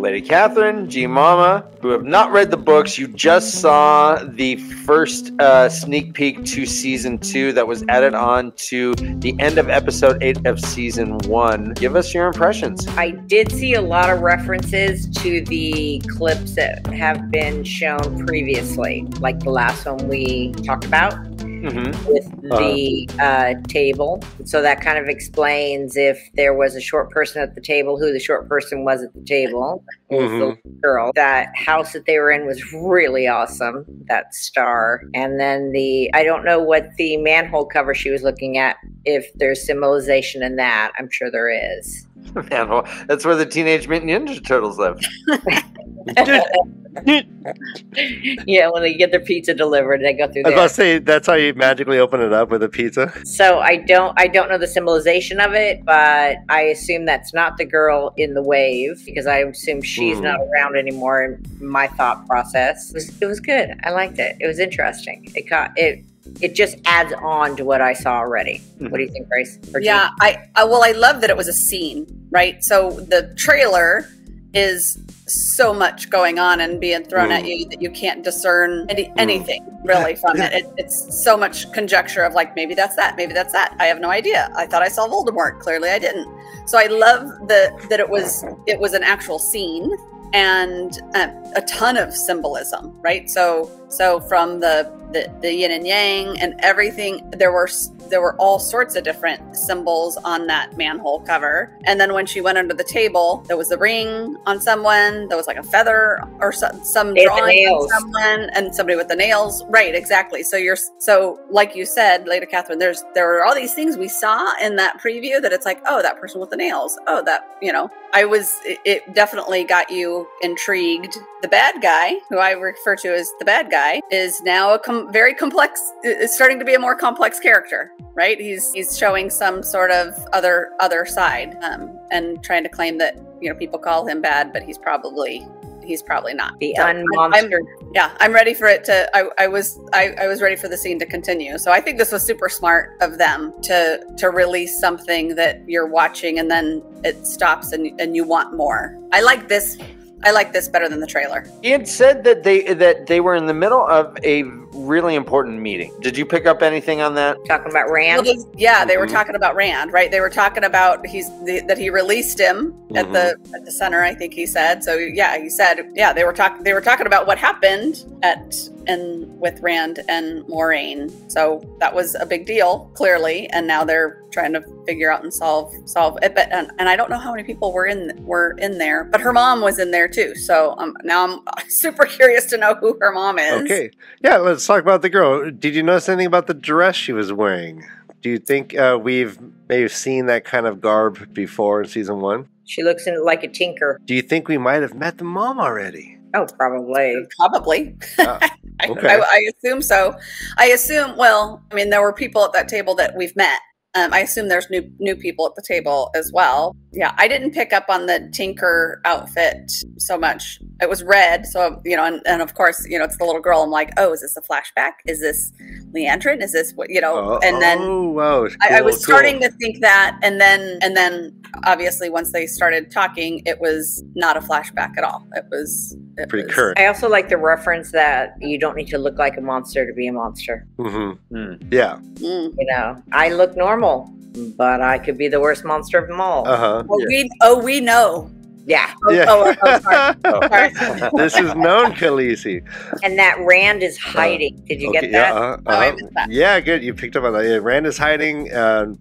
Lady Catherine, G Mama, who have not read the books. You just saw the first sneak peek to season 2 that was added on to the end of episode 8 of season 1. Give us your impressions. I did see a lot of references to the clips that have been shown previously, like the last one we talked about. With the table. So that kind of explains if there was a short person at the table, who the short person was at the table. It was the girl. That house that they were in was really awesome, that star. And then I don't know what the manhole cover she was looking at, if there's symbolization in that. I'm sure there is. Manhole. That's where the Teenage Mutant Ninja Turtles live. Yeah, when they get their pizza delivered, they go through there. I was about to say, that's how you magically open it up with a pizza. So I don't know the symbolization of it, but I assume that's not the girl in the wave, because I assume she's not around anymore in my thought process. It was good. I liked it. It was interesting. It just adds on to what I saw already. What do you think, Grace? Yeah, I love that it was a scene, right? So the trailer is so much going on and being thrown at you that you can't discern anything really from it. It's so much conjecture of like, maybe that's that, maybe that's that. I have no idea. I thought I saw Voldemort. Clearly I didn't. So I love that it was an actual scene and a ton of symbolism, right? So from the yin and yang and everything, there were all sorts of different symbols on that manhole cover. And then when she went under the table, there was a ring on someone, there was like a feather or some drawing on someone, and somebody with the nails. Right, exactly. So like you said, Lady Catherine, there were all these things we saw in that preview that it's like, oh, that person with the nails. Oh, that, it definitely got you intrigued. The bad guy, who I refer to as the bad guy, is now a very complex, is starting to be a more complex character, right? He's showing some sort of other side, and trying to claim that, people call him bad, but he's probably not. The unmonster. I'm ready for it to, I was ready for the scene to continue. So I think this was super smart of them to release something that you're watching and then it stops and you want more. I like this better than the trailer. He had said that they were in the middle of a really important meeting. Did you pick up anything on that? Talking about Rand? Well, they were talking about Rand, right? They were talking about that he released him at the center, I think he said. So yeah, he said, they were talking about what happened with Rand and Moraine. So that was a big deal, clearly, and now they're trying to figure out and solve it. But and I don't know how many people were in there, but her mom was in there too. So now I'm super curious to know who her mom is. Okay, yeah, let's talk about the girl. Did you notice anything about the dress she was wearing? Do you think we've maybe seen that kind of garb before in season 1? She looks like a tinker. Do you think we might have met the mom already? Oh, probably. Probably. Okay. I assume so. There were people at that table that we've met. I assume there's new people at the table as well. Yeah, I didn't pick up on the Tinker outfit so much. It was red, so and of course, it's the little girl. I'm like, oh, is this a flashback? Is this Leandrin? Is this what And then wow, I was starting to think that, and then obviously once they started talking, it was not a flashback at all. It was pretty current. I also like the reference that you don't need to look like a monster to be a monster. Yeah. I look normal, but I could be the worst monster of them all. We know. Yeah. Sorry. This is known, Khaleesi. And that Rand is hiding. Did you get that? I missed that. Yeah, good. You picked up on that. Yeah, Rand is hiding.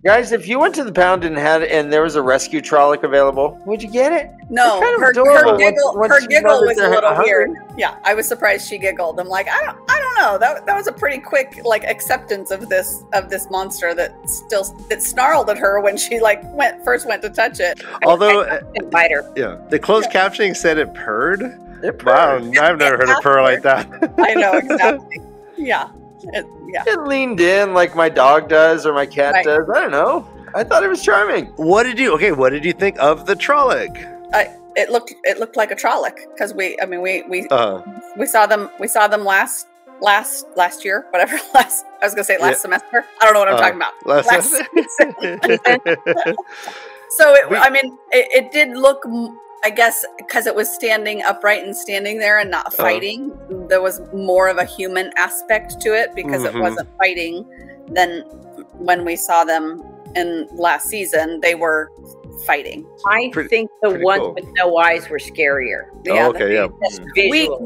Guys, if you went to the pound and there was a rescue Trolloc available, would you get it? No, her giggle was a little weird. Yeah, I was surprised she giggled. I'm like, I don't know. That was a pretty quick acceptance of this monster that snarled at her when she first went to touch it. Although, bite her. Yeah, the closed captioning said it purred. It purred. Wow, I've never heard a purr like that. I know, exactly. Yeah. It leaned in like my dog does or my cat does. I don't know. I thought it was charming. What did you think of the Trolloc? It looked like a Trolloc because we saw them last year, whatever. I was gonna say last semester. I don't know what I'm talking about. Last So it did look. I guess because it was standing upright and standing there and not fighting, there was more of a human aspect to it because it wasn't fighting than when we saw them in last season. They were fighting. I think the ones with no eyes were scarier. Yeah, visual.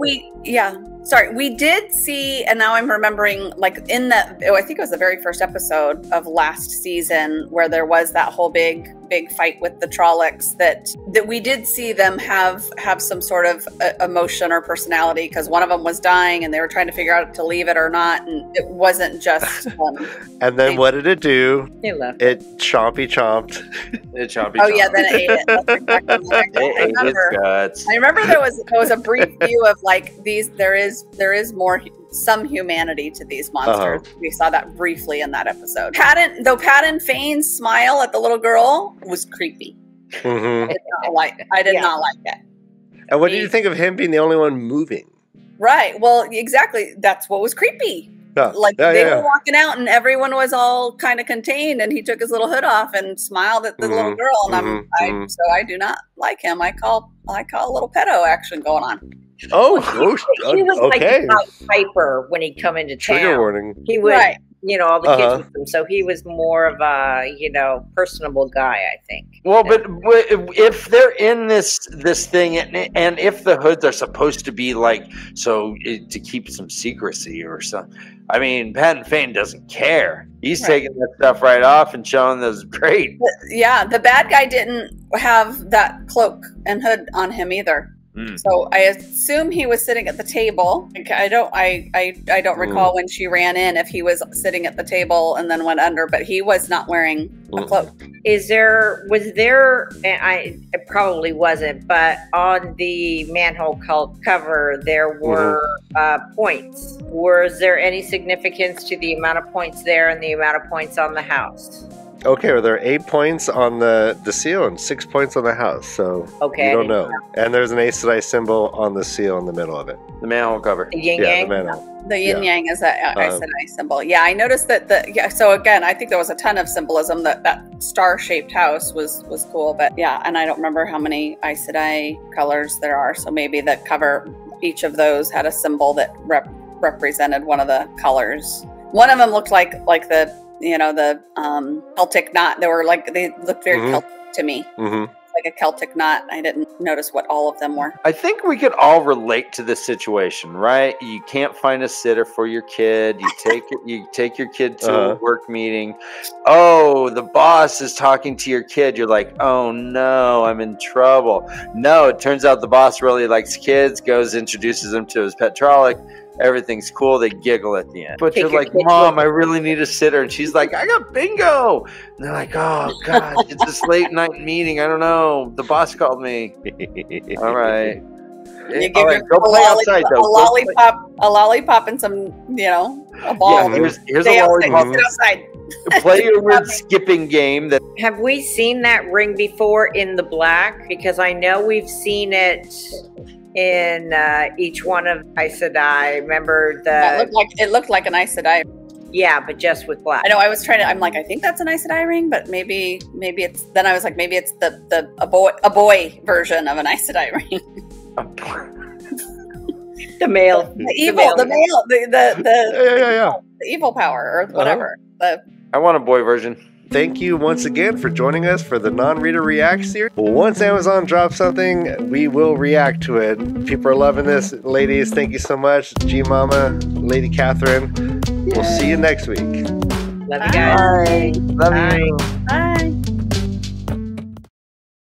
Sorry, we did see, and now I'm remembering, like in the, I think it was the very first episode of last season where there was that whole big fight with the Trollocs, that we did see them have some sort of emotion or personality, because one of them was dying and they were trying to figure out to leave it or not, and it wasn't just and then what did it do? It left. It chomped. Yeah, then it ate it. That's exactly what I remember there was a brief view of like there is more some humanity to these monsters. We saw that briefly in that episode. Pat and Fane's smile at the little girl was creepy. I did not like it. And what did you think of him being the only one moving? Right. Well, exactly. That's what was creepy. They were walking out and everyone was all kind of contained, and he took his little hood off and smiled at the little girl, and so I do not like him. I call a little pedo action going on. He was like Piper when he come into town. Trigger warning. He would, all the kids with him. So he was more of a, personable guy, I think. Well, but if they're in this thing, and if the hoods are supposed to be like to keep some secrecy or something, I mean, Pat and Fane doesn't care. He's taking that stuff right off and showing those great. Yeah, the bad guy didn't have that cloak and hood on him either. So I assume he was sitting at the table. I don't recall when she ran in if he was sitting at the table and then went under, but he was not wearing a cloak. Was there, and it probably wasn't, but on the manhole cover there were points. Was there any significance to the amount of points there and the amount of points on the house? Okay, well, there are 8 points on the seal and 6 points on the house, so you don't know. And there's an Aes Sedai symbol on the seal in the middle of it. The manhole cover. The yin-yang? The yin-yang is an Aes Sedai symbol. Yeah, I noticed that so again, I think there was a ton of symbolism. That star-shaped house was cool, but yeah, and I don't remember how many Aes Sedai colors there are, so maybe the cover, each of those had a symbol that represented one of the colors. One of them looked like the Celtic knot. They looked very Celtic to me. Like a Celtic knot. I didn't notice what all of them were. I think we could all relate to this situation, right? You can't find a sitter for your kid. You take your kid to a work meeting. Oh, the boss is talking to your kid. You're like, oh no, I'm in trouble. No, it turns out the boss really likes kids, introduces them to his pet Trolloc. Everything's cool. They giggle at the end. But you're like, Mom, I really need a sitter. And she's like, I got bingo. And they're like, oh, God, it's this late night meeting. I don't know. The boss called me. All right. You give her go play outside, though. A lollipop and some, a ball. Yeah, here's a lollipop. Outside. Play your weird skipping game. Have we seen that ring before in the black? Because I know we've seen it in each one of Aes Sedai. Remember it looked like an Aes Sedai. Yeah, but just with black. I know. I was trying to. I'm like, I think that's an Aes Sedai ring, but maybe it's. Then I was like, maybe it's a boy version of an Aes Sedai ring. The male, the evil power or whatever. I want a boy version. Thank you once again for joining us for the Non-Reader React series. Once Amazon drops something, we will react to it. People are loving this. Ladies, thank you so much. G-Mama, Lady Catherine. We'll see you next week. Love you guys. Bye. Love you. Bye.